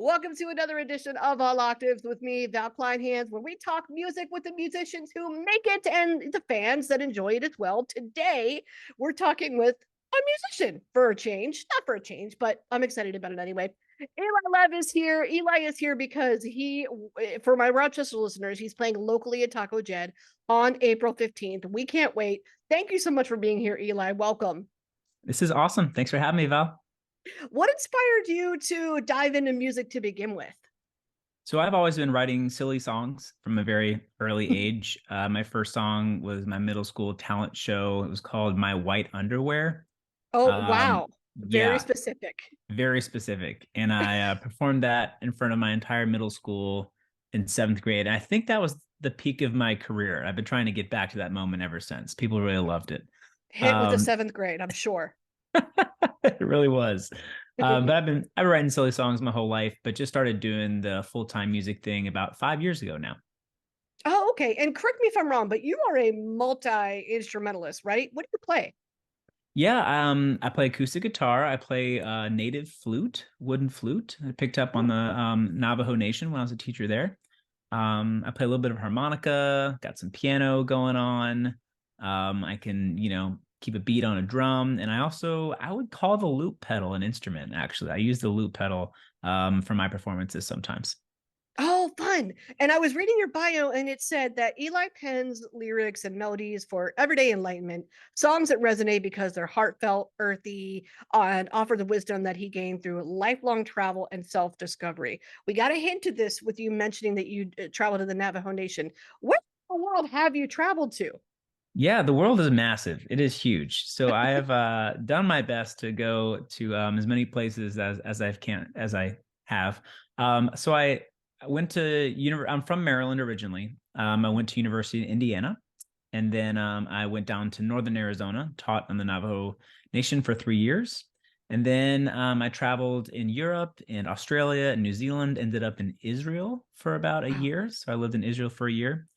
Welcome to another edition of All Octaves with me, Val Kleinhans, where we talk music with the musicians who make it and the fans that enjoy it as well. Today, we're talking with a musician for a change, not for a change, but I'm excited about it anyway. Eli Lev is here. Eli is here because for my Rochester listeners, he's playing locally at Taco Jed on April 15th. We can't wait. Thank you so much for being here, Eli. Welcome. This is awesome. Thanks for having me, Val. What inspired you to dive into music to begin with? So I've always been writing silly songs from a very early age. My first song was my middle school talent show. It was called My White Underwear. Oh, Um, wow. Very yeah, specific. very specific. And I performed that in front of my entire middle school in seventh grade. And I think that was the peak of my career. I've been trying to get back to that moment ever since. People really loved it. Hit with the Um, seventh grade, I'm sure. It really was. But I've been writing silly songs my whole life, but just started doing the full-time music thing about 5 years ago now. Oh, okay. And correct me if I'm wrong, but you are a multi-instrumentalist, right? What do you play? Yeah, I play acoustic guitar. I play native flute, wooden flute. I picked up on Oh, the Navajo Nation when I was a teacher there. I play a little bit of harmonica, got some piano going on. I can, keep a beat on a drum. And I would call the loop pedal an instrument, actually. I use the loop pedal for my performances sometimes. oh, fun. And I was reading your bio and it said that Eli pens lyrics and melodies for everyday enlightenment, songs that resonate because they're heartfelt, earthy, and offer the wisdom that he gained through lifelong travel and self-discovery. We got a hint of this with you mentioning that you traveled to the Navajo Nation. Where in the world have you traveled to? Yeah, the world is massive. It is huge. So I have done my best to go to as many places as I have. So I went to I'm from Maryland originally. I went to University in Indiana, and then I went down to Northern Arizona, taught on the Navajo Nation for 3 years, and then I traveled in Europe and Australia and New Zealand. Ended up in Israel for about a Wow. year. So I lived in Israel for a year.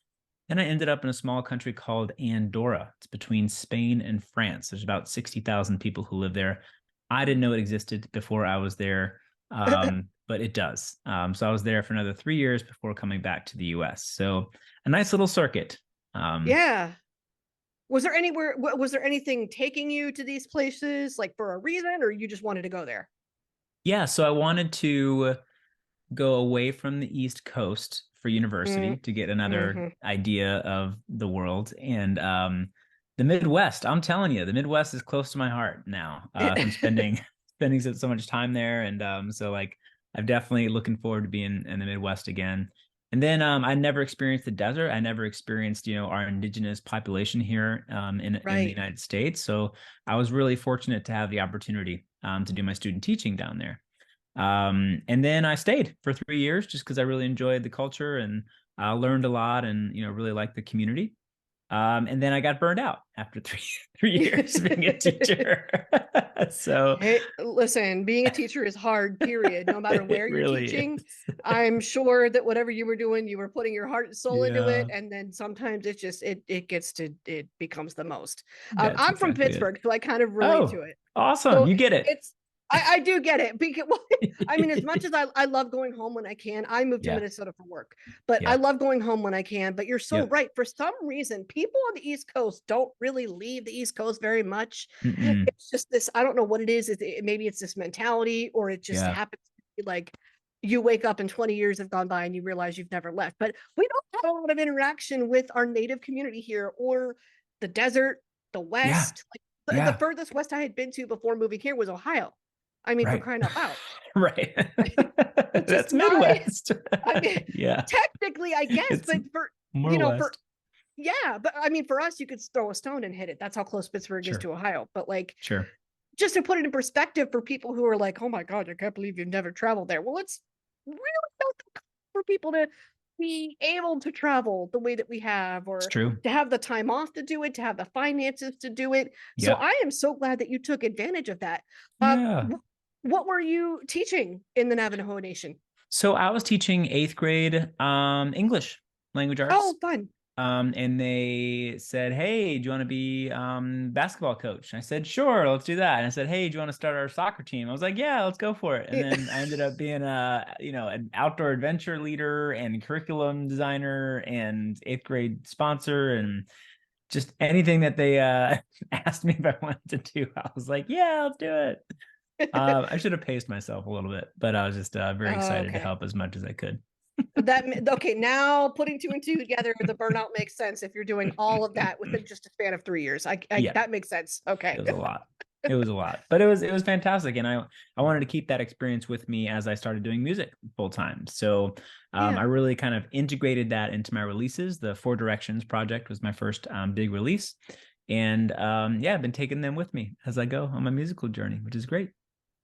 Then I ended up in a small country called Andorra. It's between Spain and France. There's about 60,000 people who live there. I didn't know it existed before I was there, but it does. So I was there for another 3 years before coming back to the US. So a nice little circuit. Um, Yeah. Was there anything taking you to these places like for a reason or you just wanted to go there? yeah, so I wanted to go away from the East Coast for university to get another Mm-hmm. idea of the world. And the Midwest, I'm telling you, the Midwest is close to my heart now from spending so much time there. And so like I'm definitely looking forward to being in the Midwest again. And then I never experienced the desert. I never experienced, our indigenous population here in the Right. United States. So I was really fortunate to have the opportunity to do my student teaching down there. And then I stayed for 3 years just because I really enjoyed the culture and learned a lot and really liked the community. And then I got burned out after three three years being a teacher. So Hey, listen, being a teacher is hard, period. No matter it where you're really teaching, is. I'm sure that whatever you were doing, you were putting your heart and soul into it. Yeah, And then sometimes it becomes the most. that's I'm from exactly it. Pittsburgh, so I kind of relate to Oh, it. awesome. So You get it. it's I do get it because well, I mean, as much as I love going home when I can, I moved to Yeah, Minnesota for work, but I yeah, love going home when I can. But you're so yep. right. For some reason, people on the East Coast don't really leave the East Coast very much. Mm-mm. It's just this, I don't know what it is. Maybe it's this mentality, or it just Yeah, happens to be like you wake up and 20 years have gone by and you realize you've never left. But we don't have a lot of interaction with our native community here or the desert, the yeah, West. Like the yeah. furthest west I had been to before moving here was Ohio. I mean, for Right. crying out loud, Right. which is That's not, Midwest. I mean, Yeah. technically, I guess, It's but for, more for, West. yeah, but I mean, for us, you could throw a stone and hit it. That's how close Pittsburgh is Sure. to Ohio. But like, Sure. just to put it in perspective for people who are like, oh my God, I can't believe you've never traveled there. Well, it's really not that common for people to be able to travel the way that we have, It's or true. to have the time off to do it, to have the finances to do it. So Yeah. I am so glad that you took advantage of that. Uh, Yeah. what were you teaching in the Navajo Nation? So I was teaching eighth grade English language arts. Oh, fun. And they said, "Hey, do you want to be basketball coach?" And I said, "Sure, let's do that." And I said, "Hey, do you want to start our soccer team?" I was like, "Yeah, let's go for it." And then I ended up being an outdoor adventure leader and curriculum designer and eighth grade sponsor and just anything that they asked me if I wanted to do. I was like, "Yeah, let's do it." I should have paced myself a little bit, but I was just very Oh, excited to okay. help as much as I could. Okay, now putting two and two together, the burnout makes sense if you're doing all of that within just a span of 3 years. Yeah. That makes sense. Okay. It was a lot. It was a lot, but it was fantastic, and I wanted to keep that experience with me as I started doing music full time. So I Yeah. really kind of integrated that into my releases. The Four Directions project was my first big release, and yeah, I've been taking them with me as I go on my musical journey, which is great.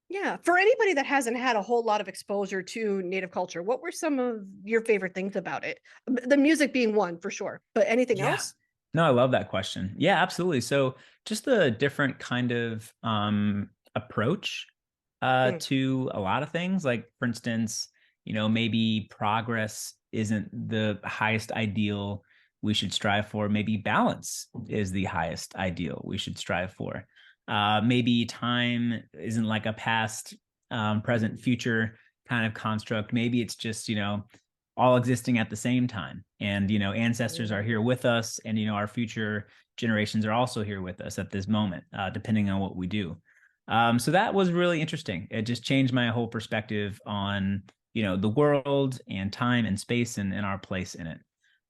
Yeah. For anybody that hasn't had a whole lot of exposure to Native culture, what were some of your favorite things about it? The music being one for sure, but anything Yeah. else? No, I love that question. Yeah, absolutely. So just the different kind of approach Mm, to a lot of things. Like for instance, maybe progress isn't the highest ideal we should strive for. Maybe balance is the highest ideal we should strive for. Maybe time isn't like a past, present, future kind of construct. Maybe it's just, all existing at the same time. And, ancestors are mm. here with us, and, our future generations are also here with us at this moment, depending on what we do. So that was really interesting. It just changed my whole perspective on, the world and time and space and our place in it.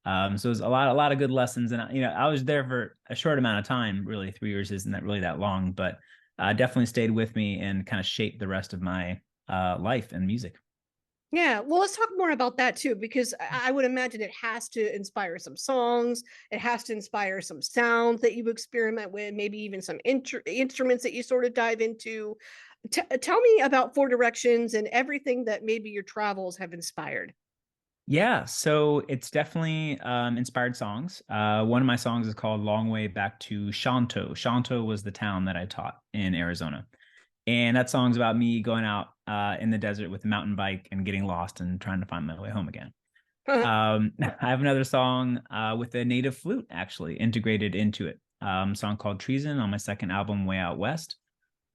So it was a lot of good lessons. And, I was there for a short amount of time, really. 3 years isn't that really that long, but definitely stayed with me and kind of shaped the rest of my life and music. Yeah, well, let's talk more about that too, because I would imagine it has to inspire some songs. It has to inspire some sounds that you experiment with, maybe even some instruments that you sort of dive into. Tell me about Four Directions and everything that maybe your travels have inspired. Yeah, so it's definitely inspired songs. One of my songs is called Long Way Back to Shanto. Shanto was the town that I taught in Arizona. And that song's about me going out in the desert with a mountain bike and getting lost and trying to find my way home again. I have another song with a native flute actually integrated into it. Song called Treason on my second album, Way Out West.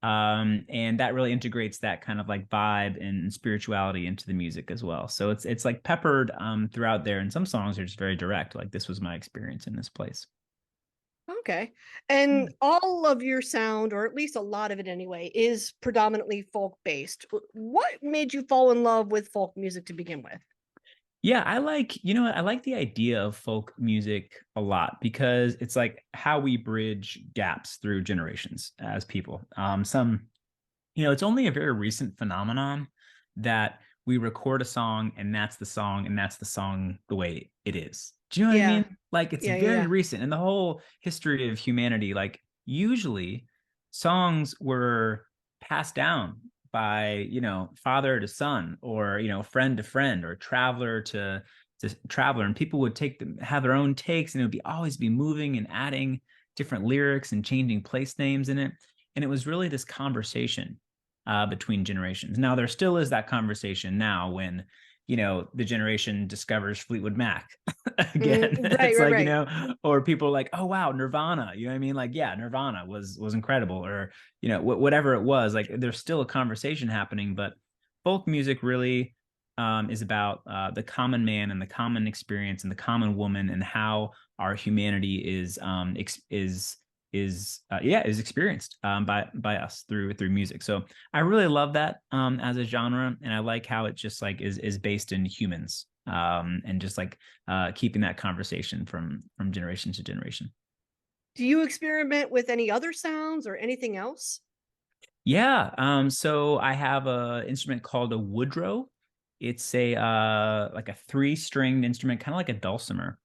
And that really integrates that kind of like vibe and spirituality into the music as well. So it's like peppered throughout there, and some songs are just very direct, like this was my experience in this place. Okay. Yeah. And all of your sound, or at least a lot of it anyway, is predominantly folk based. What made you fall in love with folk music to begin with? Yeah, I like the idea of folk music a lot because it's like how we bridge gaps through generations as people. It's only a very recent phenomenon that we record a song and that's the song and that's the song the way it is. Do you know what I Yeah. mean? Like it's Yeah. Yeah. very Yeah. recent in the whole history of humanity. Like usually songs were passed down by, father to son or, friend to friend or traveler to traveler. And people would have their own takes and it would be always be moving and adding different lyrics and changing place names in it. And it was really this conversation between generations. Now there still is that conversation now when the generation discovers Fleetwood Mac again. Right. It's Right. like Right. or people are like, oh wow, Nirvana. You know what I mean? Like yeah, Nirvana was incredible, or whatever it was. Like there's still a conversation happening, but folk music really is about the common man and the common experience and the common woman and how our humanity is experienced by us through music. So I really love that as a genre, and I like how it just like is based in humans and just like keeping that conversation from generation to generation. Do you experiment with any other sounds or anything else? Yeah. So I have a instrument called a woodrow. It's a like a three-stringed instrument, kind of like a dulcimer.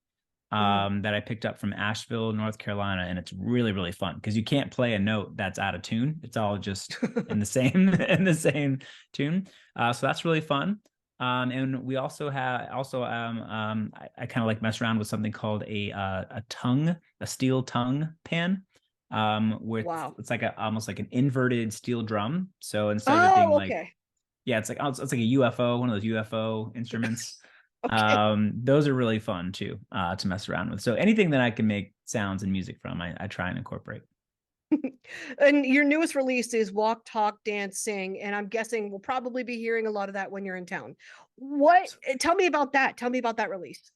Mm. That I picked up from Asheville, North Carolina, and it's really, really fun because you can't play a note that's out of tune. It's all just in the same in the same tune. So that's really fun. And we also I kind of like mess around with something called a steel tongue pan. With Wow. it's like almost like an inverted steel drum. So instead of it being Oh, like, okay. yeah, it's like a UFO, one of those UFO instruments. Okay. Those are really fun too, to mess around with. So anything that I can make sounds and music from, I try and incorporate. And your newest release is Walk, Talk, Dance, Sing, and I'm guessing we'll probably be hearing a lot of that when you're in town. What? Tell me about that. Tell me about that release.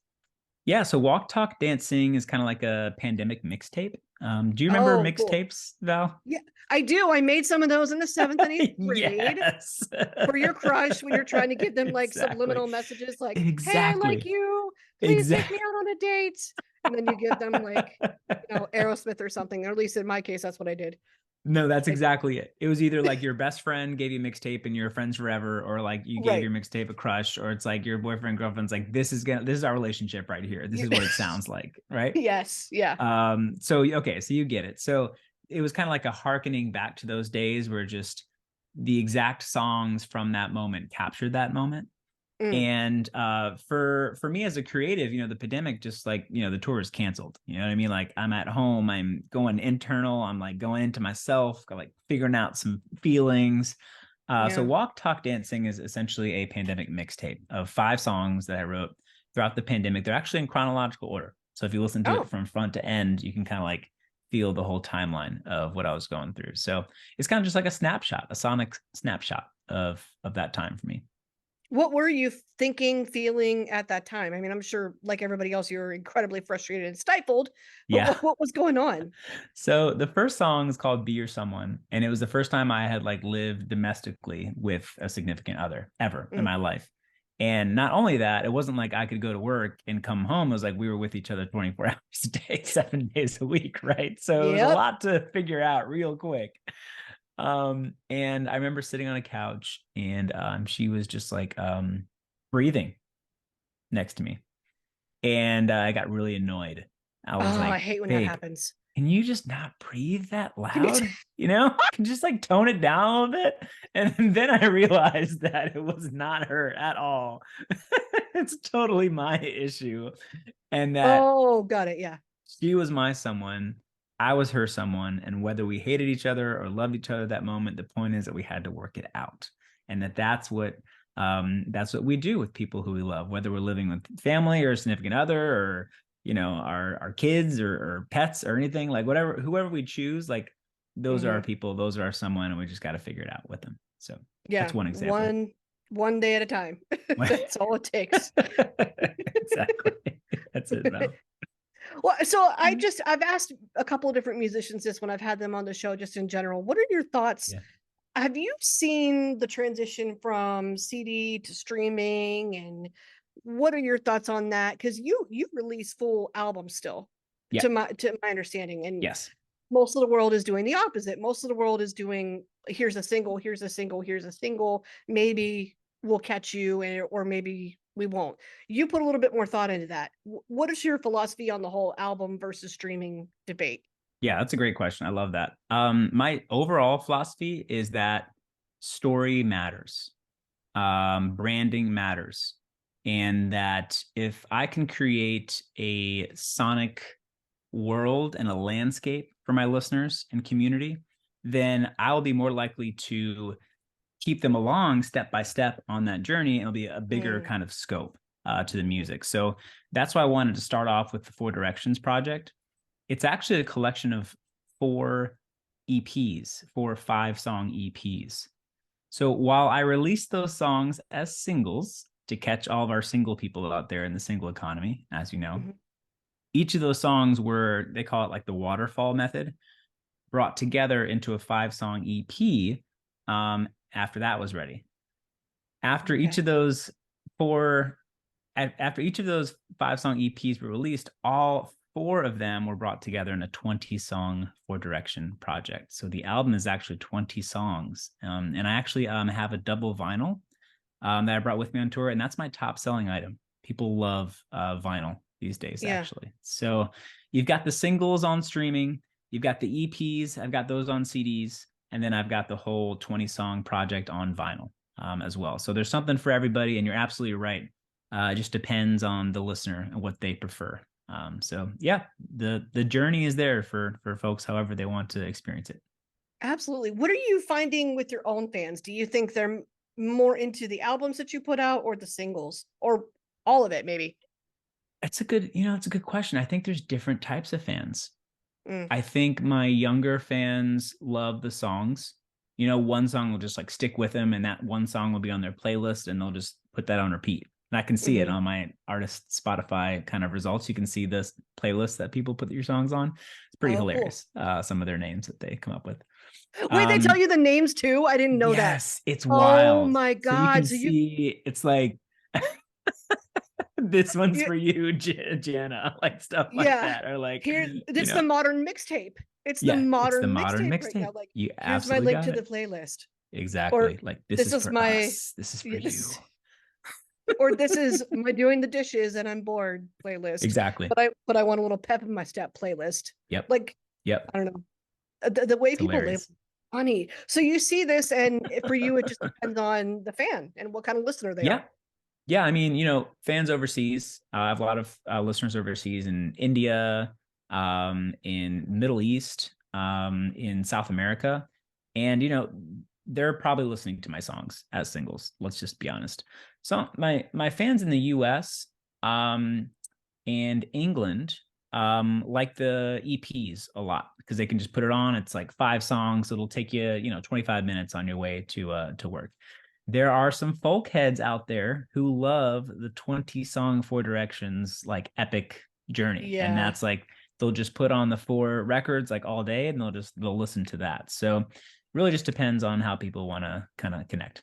Yeah, so Walk Talk Dancing is kind of like a pandemic mixtape. Do you remember Oh, cool. mixtapes, Val? Yeah, I do. I made some of those in the seventh and eighth grade Yes. for your crush when you're trying to give them like Exactly. subliminal messages like, hey, I like Exactly. you. Please take me Exactly. out on a date. And then you give them like, Aerosmith or something. Or at least in my case, that's what I did. No, that's Like, exactly it. It was either like your best friend gave you a mixtape and you're friends forever, or like you gave right. your mixtape a crush, or it's like your boyfriend, girlfriend's like, this is our relationship right here. This is what it sounds like, right? Yes. Yeah. So okay, so you get it. So it was kind of like a harkening back to those days where just the exact songs from that moment captured that moment. Mm, And for me as a creative, the pandemic, just like, the tour is canceled. You know what I mean? Like I'm at home, I'm going internal, I'm like going into myself, like figuring out some feelings. So yeah. Walk Talk Dancing is essentially a pandemic mixtape of 5 songs that I wrote throughout the pandemic. They're actually in chronological order. So if you listen to it Oh, from front to end, you can kind of like feel the whole timeline of what I was going through. So it's kind of just like a snapshot, a sonic snapshot of that time for me. what were you thinking, feeling at that time? I mean, I'm sure, like everybody else, you were incredibly frustrated and stifled, but Yeah. what was going on? So the first song is called Be Your Someone. And it was the first time I had like lived domestically with a significant other ever in Mm, my life. And not only that, it wasn't like I could go to work and come home. It was like we were with each other 24 hours a day, 7 days a week, right? So it was a yep. lot to figure out real quick. And I remember sitting on a couch and she was just like breathing next to me. And I got really annoyed. I Oh, was I like, hate when that babe, happens. can you just not breathe that Can you? loud? Can you just like tone it down a little bit? And then I realized that it was not her at all. It's totally my issue. And that Oh, got it. Yeah. she was my someone, I was her someone. And whether we hated each other or loved each other that moment, the point is that we had to work it out. And that's what we do with people who we love, whether we're living with family or a significant other or our kids or pets or anything, like whatever, whoever we choose, like those are our Hmm. people, those are our someone, and we just got to figure it out with them. So that's Yeah. one example. One day at a time. That's all it takes. Exactly. That's it, Val. Well, so I've asked a couple of different musicians this when I've had them on the show, just in general. What are your thoughts? Yeah. Have you seen the transition from CD to streaming, and what are your thoughts on that? Because you release full albums still, Yeah. to my understanding, and Yes. most of the world is doing the opposite. Most of the world is doing here's a single, here's a single, here's a single. Maybe we'll catch you, or maybe we won't. You put a little bit more thought into that. What is your philosophy on the whole album versus streaming debate? Yeah, that's a great question. I love that. My overall philosophy is that story matters, branding matters, and that if I can create a sonic world and a landscape for my listeners and community, then I'll be more likely to keep them along step by step on that journey. It'll be a bigger Mm, kind of scope to the music. So that's why I wanted to start off with the Four Directions project. It's actually a collection of 4 EPs, 4 5-song EPs. So while I released those songs as singles to catch all of our single people out there in the single economy, as you know, mhm. each of those songs were, they call it like the waterfall method, brought together into a 5-song EP after that was ready. After each Okay. of those four after each of those 5-song EPs were released, all 4 of them were brought together in a 20-song Four Direction project. So the album is actually 20 songs. And I actually have a double vinyl that I brought with me on tour, and that's my top selling item. People love vinyl these days, Yeah. actually. So you've got the singles on streaming, you've got the EPs, I've got those on CDs, and then I've got the whole 20-song project on vinyl as well. So there's something for everybody, and you're absolutely right. It just depends on the listener and what they prefer. So yeah, the journey is there for folks, however they want to experience it. Absolutely. What are you finding with your own fans? Do you think they're more into the albums that you put out or the singles? Or all of it, maybe. It's it's a good question. I think there's different types of fans. Mm. I think my younger fans love the songs. One song will just like stick with them, and that one song will be on their playlist, and they'll just put that on repeat. And I can see it Hmm. on my artist Spotify kind of results. You can see this playlist that people put your songs on. It's pretty Oh, cool. hilarious. Some of their names that they come up with. Wait, they tell Um, you the names too? I didn't know that. yes, it's Oh wild. my So you can God. So see it's like this one's you for you, Jana, like stuff like yeah. that, or like, Here, it's the modern mixtape. It's the yeah, it's the modern modern mixtape right now. mixtape. Like, You here's my absolutely link got to the it. playlist. Or Exactly. Like this this is is for my us. This is for you. this or this is my doing the dishes and I'm bored playlist. Exactly. But I want a little pep in my step playlist. Yep. Like, Yep. I don't know. The way It's people live hilarious. funny. So you see this, and for you, it just depends on the fan and what kind of listener they Yeah. are. Yeah. I mean, fans overseas. I have a lot of listeners overseas in India, in Middle East, in South America. And, they're probably listening to my songs as singles. Let's just be honest. So my fans in the US, and England, like the EPs a lot because they can just put it on. It's like 5 songs. It'll take you, 25 minutes on your way to work. There are some folk heads out there who love the 20-song Four Directions like epic journey. And Yeah. that's like they'll just put on the 4 records like all day and they'll listen to that. So really just depends on how people want to kind of connect.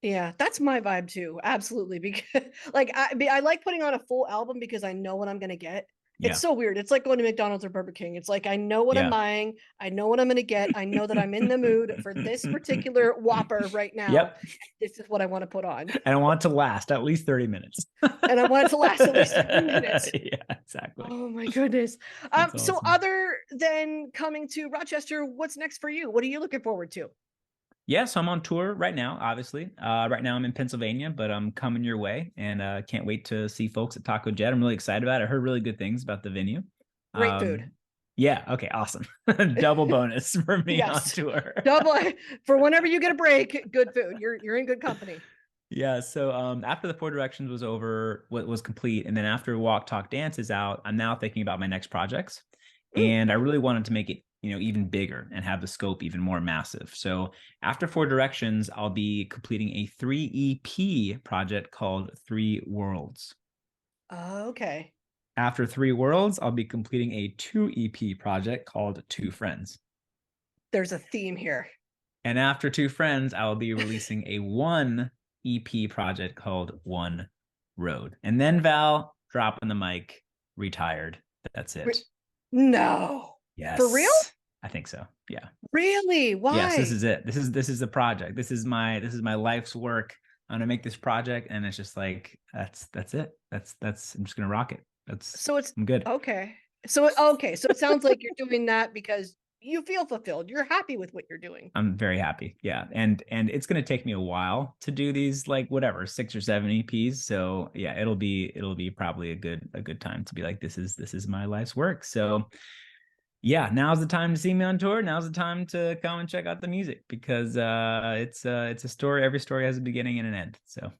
Yeah, that's my vibe too. Absolutely. Because like I like putting on a full album because I know what I'm gonna get. It's Yeah. so weird. It's like going to McDonald's or Burger King. It's like I know what I'm Yeah. buying. I know what I'm gonna get. I know that I'm in the mood for this particular Whopper right now. Yep. This is what I want to put on. And I want it to last at least 30 minutes. And I want it to last at least 30 minutes. Yeah, exactly. Oh my goodness. That's So awesome. other than coming to Rochester, what's next for you? What are you looking forward to? Yeah, so I'm on tour right now, obviously. Right now I'm in Pennsylvania, but I'm coming your way and can't wait to see folks at Taco Jet. I'm really excited about it. I heard really good things about the venue. Great food. Yeah, okay, awesome. Double bonus for me on Yes. tour. Double for whenever you get a break, good food. You're in good company. Yeah, so after the Four Directions was over, what was complete, and then after Walk Talk Dance is out, I'm now thinking about my next projects. Mm. And I really wanted to make it, even bigger and have the scope even more massive. So after Four Directions, I'll be completing a 3 EP project called 3 Worlds. Okay. After 3 Worlds, I'll be completing a 2 EP project called 2 Friends. There's a theme here. And after 2 Friends, I'll be releasing a 1 EP project called 1 Road. And then Val, dropping the mic, retired. That's it. No. For real? Yes. I think so. Yeah. Really? Yes, this Why? is it. This is the project. This is my life's work. I'm gonna make this project, and it's just like that's it. That's I'm just gonna rock it. So it's I'm good. okay. Okay. So it sounds like you're doing that because you feel fulfilled. You're happy with what you're doing. I'm very happy. Yeah. And it's gonna take me a while to do these like whatever 6 or 7 EPs. So yeah, it'll be probably a good time to be like this is my life's work. So yeah, now's the time to see me on tour. Now's the time to come and check out the music because it's a story. Every story has a beginning and an end. So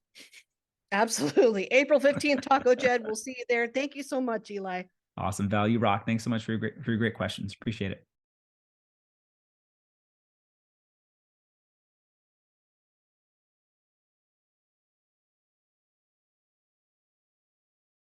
Absolutely. April 15th, Taco Jed. We'll see you there. Thank you so much, Eli. awesome, Val. You rock. Thanks so much for your great questions. Appreciate it.